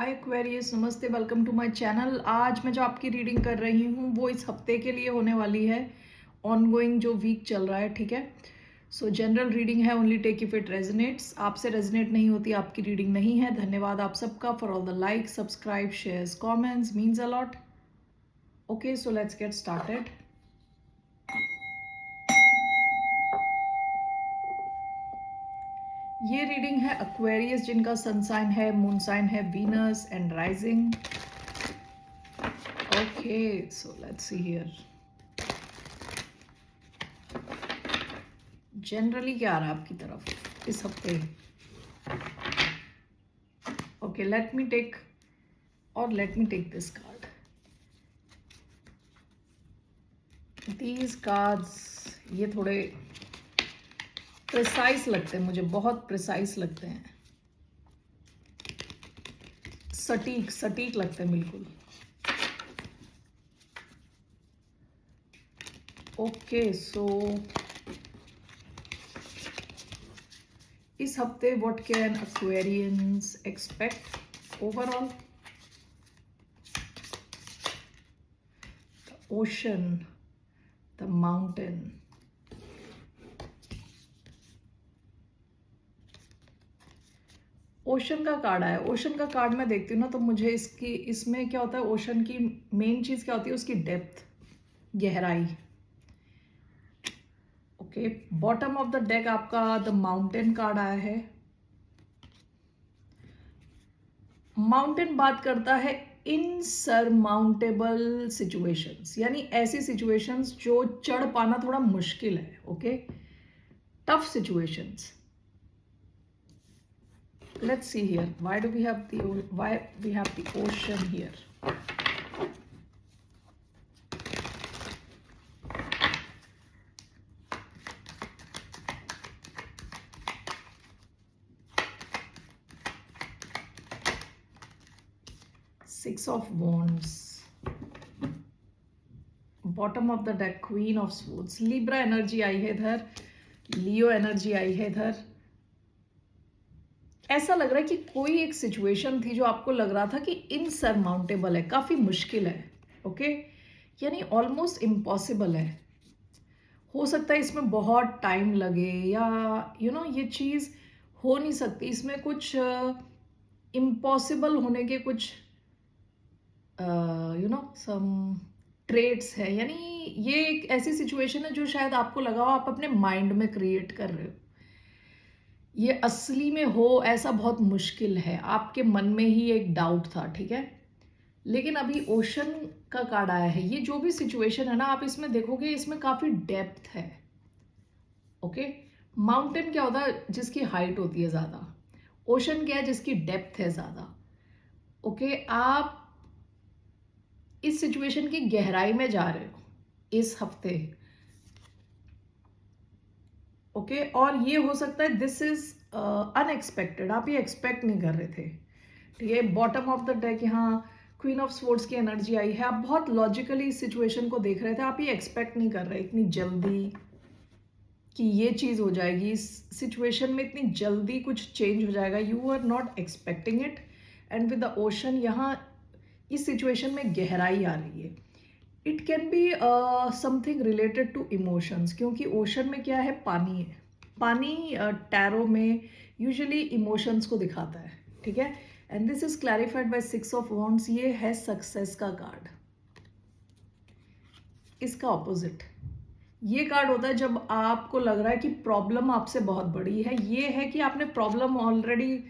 हाय Aquarius, नमस्ते, welcome to my channel. आज मैं जो आपकी रीडिंग कर रही हूँ वो इस हफ्ते के लिए होने वाली है। ऑनगोइंग जो वीक चल रहा है, ठीक है। सो जनरल रीडिंग है, only take if it resonates. आपसे रेजोनेट नहीं होती आपकी रीडिंग नहीं है। धन्यवाद आप सबका for all the like, subscribe, shares, comments, means a lot. Okay, so let's get started. ये रीडिंग है एक्वेरियस जिनका सन साइन है, मून साइन है Venus and rising. Okay, so let's see here generally क्या आ रहा है आपकी तरफ इस हफ्ते। Okay, let me take this card. These cards ये थोड़े प्रिसाइज लगते हैं मुझे, बहुत प्रिसाइज लगते हैं, सटीक सटीक लगते हैं बिल्कुल। ओके, सो इस हफ्ते what can Aquarians expect overall. The ocean, the mountain, ocean का कार्ड आया। ओशन का कार्ड मैं देखती हूँ ना तो मुझे इसमें क्या होता है, ओशन की मेन चीज क्या होती है, उसकी डेप्थ, गहराई। Okay, bottom of the deck आपका द माउंटेन कार्ड आया है। माउंटेन बात करता है इनसरमाउंटेबल सिचुएशंस, यानी ऐसी सिचुएशंस जो चढ़ पाना थोड़ा मुश्किल है। Okay, tough situations. Let's see here why we have the ocean here. Six of Wands, bottom of the deck queen of swords. Libra energy आई है इधर, लियो एनर्जी आई है इधर। ऐसा लग रहा है कि कोई एक सिचुएशन थी जो आपको लग रहा था कि इनसरमाउंटेबल है, काफी मुश्किल है। ओके, यानी ऑलमोस्ट इम्पॉसिबल है। हो सकता है इसमें बहुत टाइम लगे, या ये चीज हो नहीं सकती। इसमें कुछ इम्पॉसिबल होने के कुछ सम ट्रेट्स है, यानी ये एक ऐसी सिचुएशन है जो शायद आपको लगा हो आप अपने माइंड में क्रिएट कर रहे हो। ये असली में हो ऐसा बहुत मुश्किल है, आपके मन में ही एक डाउट था, ठीक है। लेकिन अभी ओशन का कार्ड आया है। ये जो भी सिचुएशन है ना, आप इसमें देखोगे इसमें काफी डेप्थ है। ओके, माउंटेन क्या होता है, जिसकी हाइट होती है ज्यादा। ओशन क्या है, जिसकी डेप्थ है ज्यादा। ओके, आप इस सिचुएशन की गहराई में जा रहे हो इस हफ्ते। ओके, और ये हो सकता है दिस इज अनएक्सपेक्टेड, आप ये एक्सपेक्ट नहीं कर रहे थे, ठीक है। बॉटम ऑफ द डेक यहाँ क्वीन ऑफ स्वॉर्ड्स की एनर्जी आई है। आप बहुत लॉजिकली इस सिचुएशन को देख रहे थे, आप ये एक्सपेक्ट नहीं कर रहे इतनी जल्दी कि ये चीज हो जाएगी, इस सिचुएशन में इतनी जल्दी कुछ चेंज हो जाएगा। You are not expecting it. And with the ocean यहाँ इस सिचुएशन में गहराई आ रही है। It can be something related to emotions, क्योंकि ओशन में क्या है, पानी है। पानी टैरो में यूजुअली इमोशंस को दिखाता है, ठीक है। And this is clarified by six of wands. ये है सक्सेस का कार्ड। इसका ऑपोजिट ये कार्ड होता है जब आपको लग रहा है कि प्रॉब्लम आपसे बहुत बड़ी है। ये है कि आपने प्रॉब्लम ऑलरेडी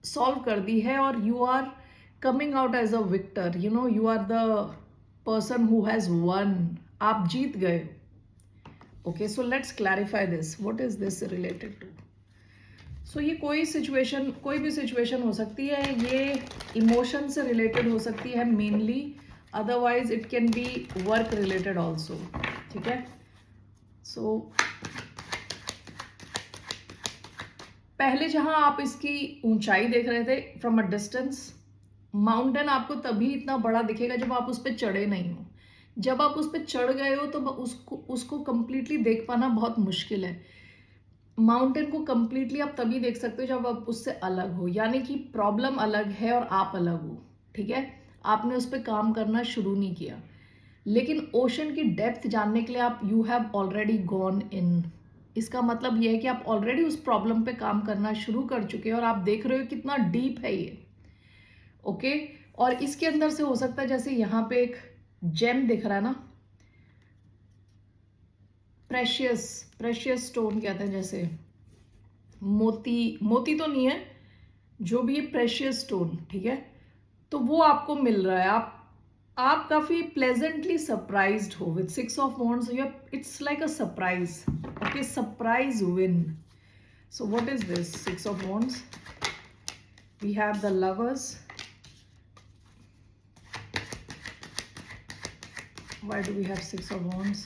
सॉल्व कर दी है और you are coming out as a victor, you are the person who has won. आप जीत गए। Okay, so let's clarify this, what is this related to. So ये कोई सिचुएशन, कोई भी सिचुएशन हो सकती है। ये इमोशन से रिलेटेड हो सकती है mainly, otherwise it can B work related also, ठीक है। सो पहले जहां आप इसकी ऊंचाई देख रहे थे फ्रॉम अ डिस्टेंस, माउंटेन आपको तभी इतना बड़ा दिखेगा जब आप उस पर चढ़े नहीं हो। जब आप उस पर चढ़ गए हो तो उसको कंप्लीटली देख पाना बहुत मुश्किल है। माउंटेन को कंप्लीटली आप तभी देख सकते हो जब आप उससे अलग हो, यानी कि प्रॉब्लम अलग है और आप अलग हो, ठीक है। आपने उस पर काम करना शुरू नहीं किया, लेकिन ओशन की डेप्थ जानने के लिए आप you have already gone in. इसका मतलब यह है कि आप ऑलरेडी उस प्रॉब्लम पे काम करना शुरू कर चुके हैं और आप देख रहे हो कितना डीप है ये, ओके। और इसके अंदर से हो सकता है, जैसे यहाँ पे एक जेम दिख रहा है ना, प्रेशियस प्रेशियस स्टोन कहते हैं, जैसे मोती, मोती तो नहीं है, जो भी प्रेशियस स्टोन, ठीक है, तो वो आपको मिल रहा है। आप काफी प्लेजेंटली सरप्राइज्ड हो with 6 of wands. It's like a surprise, okay, surprise win. So what is this 6 of wands? We have the lovers. Why do we have 6 of Wands?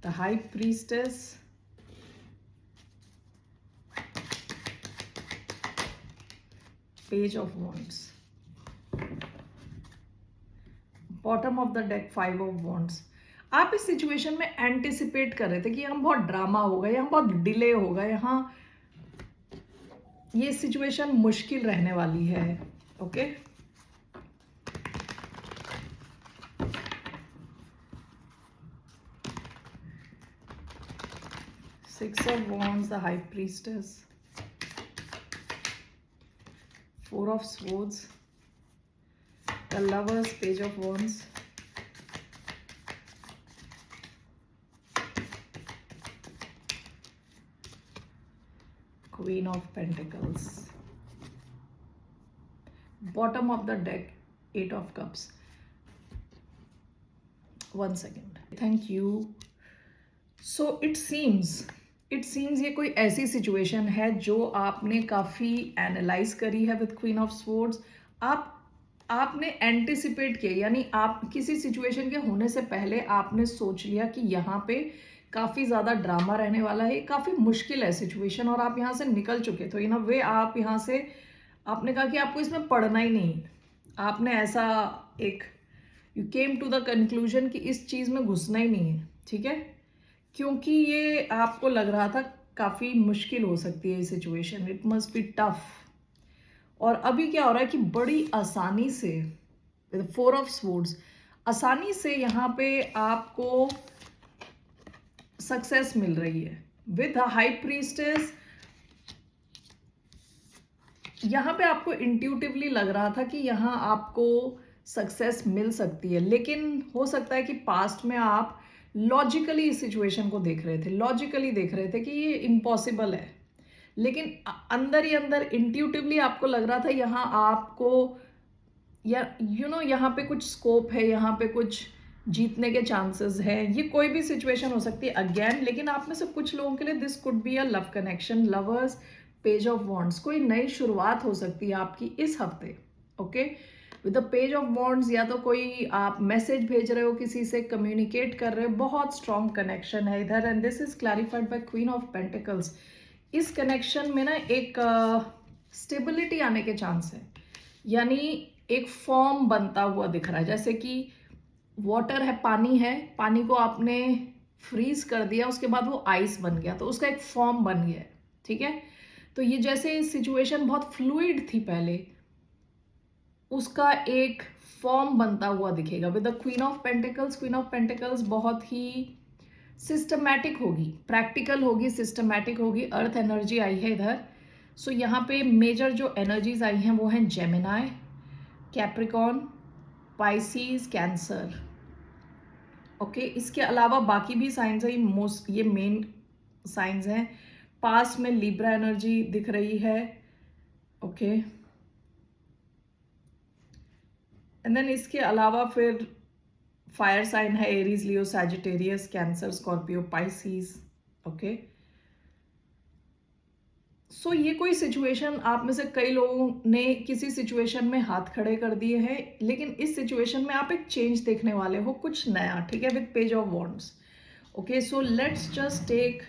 The High Priestess, Page of Wands, Bottom of the deck 5 of Wands. आप इस situation में anticipate कर रहे थे कि यहाँ बहुत drama होगा, यहाँ बहुत डिले होगा, यहाँ ये सिचुएशन मुश्किल रहने वाली है, okay. Six of Wands, the High Priestess, 4 of Swords, the Lovers, Page of Wands, Queen of Pentacles, bottom of the deck 8 of Cups. One second. Thank you. So it seems ये कोई ऐसी situation है जो आपने काफ़ी analyse करी है with queen of swords. आपने एंटिसिपेट किया, यानी आप किसी सिचुएशन के होने से पहले आपने सोच लिया कि यहाँ पे काफ़ी ज़्यादा ड्रामा रहने वाला है, काफ़ी मुश्किल है सिचुएशन, और आप यहाँ से निकल चुके। तो इन अ वे आप यहाँ से, आपने कहा कि आपको इसमें पढ़ना ही नहीं, आपने ऐसा एक, you came to the conclusion कि इस चीज़ में घुसना ही नहीं है, ठीक है, क्योंकि ये आपको लग रहा था काफ़ी मुश्किल हो सकती है ये situation, it must be tough. और अभी क्या हो रहा है कि बड़ी आसानी से 4 ऑफ स्वॉर्ड्स, आसानी से यहाँ पे आपको सक्सेस मिल रही है विद हाई प्रीस्टेस। यहाँ पे आपको इंट्यूटिवली लग रहा था कि यहाँ आपको सक्सेस मिल सकती है, लेकिन हो सकता है कि पास्ट में आप लॉजिकली इस सिचुएशन को देख रहे थे, लॉजिकली देख रहे थे कि ये इम्पॉसिबल है, लेकिन अंदर ही अंदर इंट्यूटिवली आपको लग रहा था यहाँ आपको, या यहाँ पे कुछ स्कोप है, यहाँ पे कुछ जीतने के चांसेस हैं। ये कोई भी सिचुएशन हो सकती है अगेन, लेकिन आप में से कुछ लोगों के लिए this could be a love connection, lovers, page of wands, कोई नई शुरुआत हो सकती है आपकी इस हफ्ते, okay. With the page of wands, या तो कोई आप मैसेज भेज रहे हो, किसी से कम्युनिकेट कर रहे हो, बहुत स्ट्रॉन्ग कनेक्शन है इधर, and this is clarified by queen of pentacles. इस कनेक्शन में ना एक स्टेबिलिटी आने के चांस है, यानी एक फॉर्म बनता हुआ दिख रहा है, जैसे कि वाटर है, पानी है, पानी को आपने फ्रीज कर दिया, उसके बाद वो आइस बन गया, तो उसका एक फॉर्म बन गया, ठीक है। तो ये जैसे सिचुएशन बहुत फ्लूइड थी पहले, उसका एक फॉर्म बनता हुआ दिखेगा with the queen of pentacles. Queen of pentacles बहुत ही सिस्टमैटिक होगी, प्रैक्टिकल होगी, सिस्टमैटिक होगी। अर्थ एनर्जी आई है इधर। सो यहाँ पे मेजर जो एनर्जीज आई हैं वो हैं Gemini, Capricorn, Pisces, Cancer, okay. इसके अलावा बाकी भी साइंस है, ये मेन साइंस हैं। पास्ट में लिब्रा एनर्जी दिख रही है, ओके। एंड देन इसके अलावा फिर फायर साइन है, Aries, Leo, Sagittarius, Cancer, Scorpio, Pisces, okay. So ये कोई सिचुएशन, आप में से कई लोगों ने किसी सिचुएशन में हाथ खड़े कर दिए हैं, लेकिन इस सिचुएशन में आप एक चेंज देखने वाले हो, कुछ नया, ठीक है, with page of wands, okay. So let's just take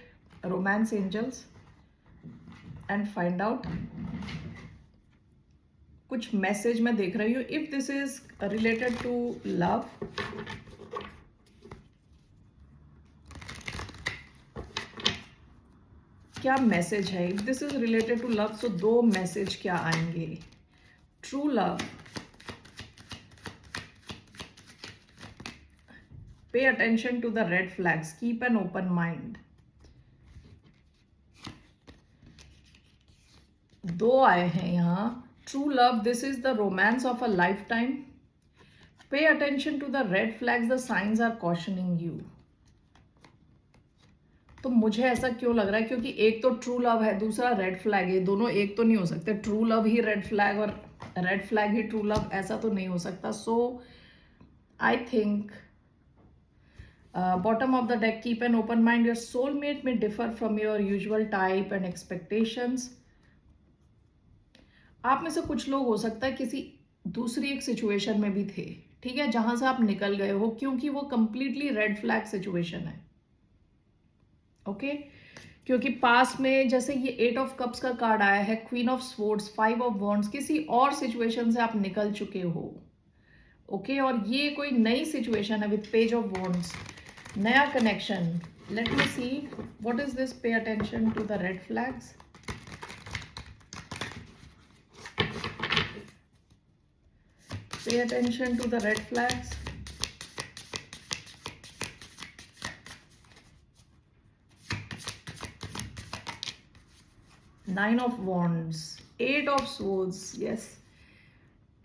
romance angels and find out कुछ मैसेज मैं देख रही हूँ, if this is related to love, क्या मैसेज है? If this is related to love, so 2 message क्या आएंगे? True love, pay attention to the red flags, keep an open mind. 2 आए हैं यहाँ। True love, this is the romance of a life time. पे attention to the red flags, the signs are cautioning you. तो मुझे ऐसा क्यों लग रहा है? क्योंकि एक तो ट्रू लव है, दूसरा रेड फ्लैग है। दोनों एक तो नहीं हो सकते। ट्रू लव ही रेड फ्लैग और रेड फ्लैग ही ट्रू लव, ऐसा तो नहीं हो सकता। So I think bottom of the deck, keep an open mind, your soulmate may differ from your usual type and expectations. आप में से कुछ लोग हो सकता है किसी दूसरी एक सिचुएशन में भी थे, ठीक है, जहां से आप निकल गए हो, क्योंकि वो कंप्लीटली रेड फ्लैग सिचुएशन है। ओके क्योंकि पास में जैसे ये 8 ऑफ कप्स का कार्ड आया है, queen of swords, 5 of wands, किसी और सिचुएशन से आप निकल चुके हो। ओके और ये कोई नई सिचुएशन है विथ पेज ऑफ वॉन्ड्स, नया connection. Let me see what is this. Pay attention to the red flags. Pay attention to the red flags. Nine of wands, 8 of swords, yes.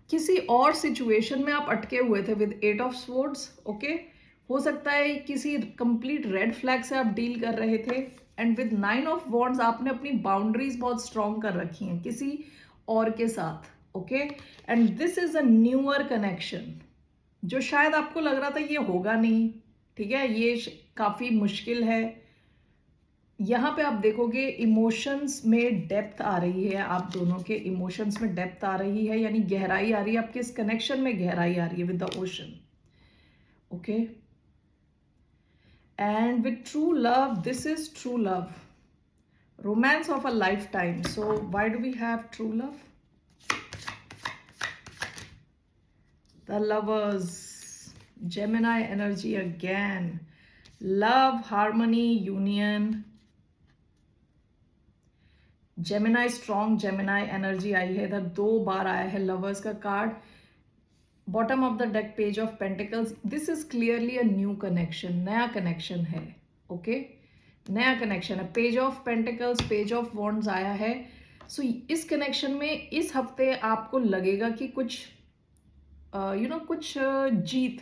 किसी और situation में आप अटके हुए थे with 8 of swords. Okay हो सकता है किसी कंप्लीट रेड फ्लैग से आप डील कर रहे थे, एंड विद 9 ऑफ वॉन्ड्स आपने अपनी बाउंड्रीज बहुत स्ट्रॉन्ग कर रखी हैं किसी और के साथ। Okay and this is a newer connection जो शायद आपको लग रहा था ये होगा नहीं, ठीक है, ये काफी मुश्किल है। यहाँ पे आप देखोगे इमोशंस में डेप्थ आ रही है, आप दोनों के इमोशंस में डेप्थ आ रही है, यानी गहराई आ रही है, आपके इस कनेक्शन में गहराई आ रही है with the ocean. Okay and with true love, this is true love, romance of a lifetime. So why do we have true love? The lovers, Gemini energy again, love, harmony, union, Gemini, strong Gemini energy आई है इधर, 2 बार आया है lovers का card. Bottom of the deck, page of pentacles, this is clearly a new connection, नया connection है। Okay नया कनेक्शन है। Page of pentacles, page of wands आया है। सो इस कनेक्शन में इस हफ्ते आपको लगेगा कि कुछ कुछ जीत,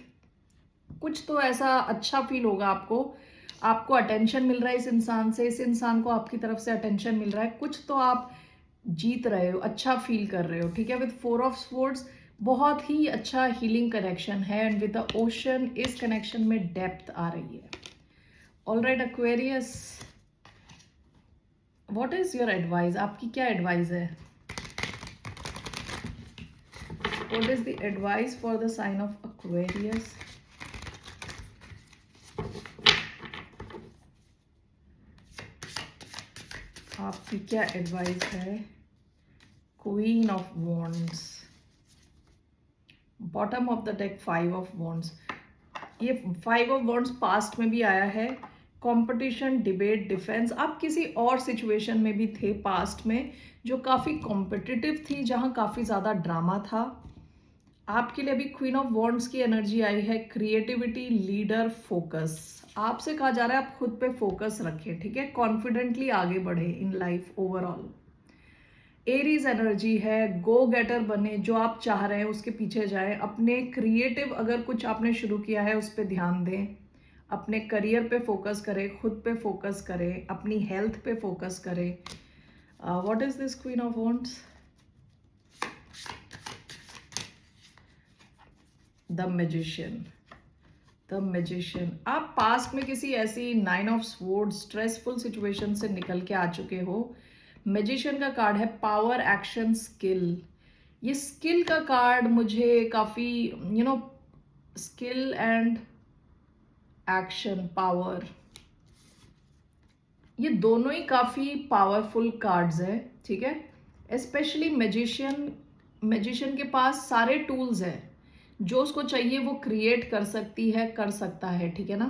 कुछ तो ऐसा अच्छा फील होगा आपको अटेंशन मिल रहा है इस इंसान से, इस इंसान को आपकी तरफ से अटेंशन मिल रहा है, कुछ तो आप जीत रहे हो, अच्छा फील कर रहे हो, ठीक है। विद 4 ऑफ स्वॉर्ड्स, बहुत ही अच्छा हीलिंग कनेक्शन है, एंड विद द ओशन, इस कनेक्शन में डेप्थ आ रही है। Alright Aquarius, what is your advice? आपकी क्या एडवाइस है? What is the advice for the sign of Aquarius? आपकी क्या एडवाइस है? Queen of wands, bottom of the deck, 5 of wands. ये 5 ऑफ वॉन्ड्स पास्ट में भी आया है, कंपटीशन, डिबेट, डिफेंस। आप किसी और सिचुएशन में भी थे पास्ट में जो काफ़ी कॉम्पिटिटिव थी, जहाँ काफ़ी ज़्यादा ड्रामा था। आपके लिए अभी क्वीन ऑफ वॉन्ड्स की एनर्जी आई है, क्रिएटिविटी, लीडर, फोकस। आपसे कहा जा रहा है आप खुद पे फोकस रखें, ठीक है, कॉन्फिडेंटली आगे बढ़े in life overall. Aries energy है, गो गेटर बने, जो आप चाह रहे हैं उसके पीछे जाएं, अपने क्रिएटिव अगर कुछ आपने शुरू किया है उस पर ध्यान दें, अपने करियर पे फोकस करें, खुद पे फोकस करें, अपनी हेल्थ पे फोकस करें। What is this queen of wands? The magician, the magician. आप पास्ट में किसी ऐसी 9 ऑफ स्वॉर्ड्स स्ट्रेसफुल सिचुएशन से निकल के आ चुके हो। मैजिशियन का कार्ड है, पावर, एक्शन, स्किल। ये स्किल का कार्ड मुझे काफी स्किल एंड एक्शन, पावर, ये दोनों ही काफी पावरफुल कार्ड्स हैं, ठीक है। स्पेशली मैजिशियन के पास सारे टूल्स हैं, जो उसको चाहिए वो क्रिएट कर सकती है, कर सकता है, ठीक है ना।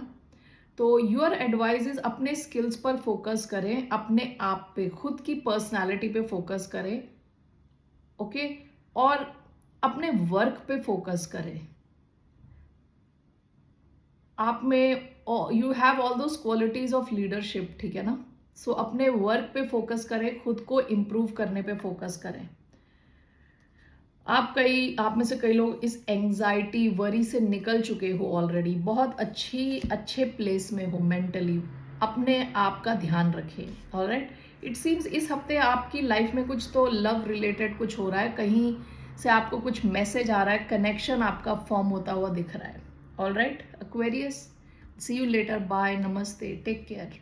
तो योर एडवाइस इज अपने स्किल्स पर फोकस करें, अपने आप पे, खुद की पर्सनालिटी पे फोकस करें, ओके, और अपने वर्क पे फोकस करें। आप में you have all those qualities of leadership, ठीक है ना। सो अपने वर्क पे फोकस करें, खुद को इम्प्रूव करने पे फोकस करें। आप में से कई लोग इस एंजाइटी वरी से निकल चुके हो ऑलरेडी, बहुत अच्छे प्लेस में हो मेंटली। अपने आप का ध्यान रखें, ऑलराइट। इट सीम्स इस हफ्ते आपकी लाइफ में कुछ तो लव रिलेटेड कुछ हो रहा है, कहीं से आपको कुछ मैसेज आ रहा है, कनेक्शन आपका फॉर्म होता हुआ दिख रहा है, alright Aquarius. See you later, bye, नमस्ते, टेक केयर।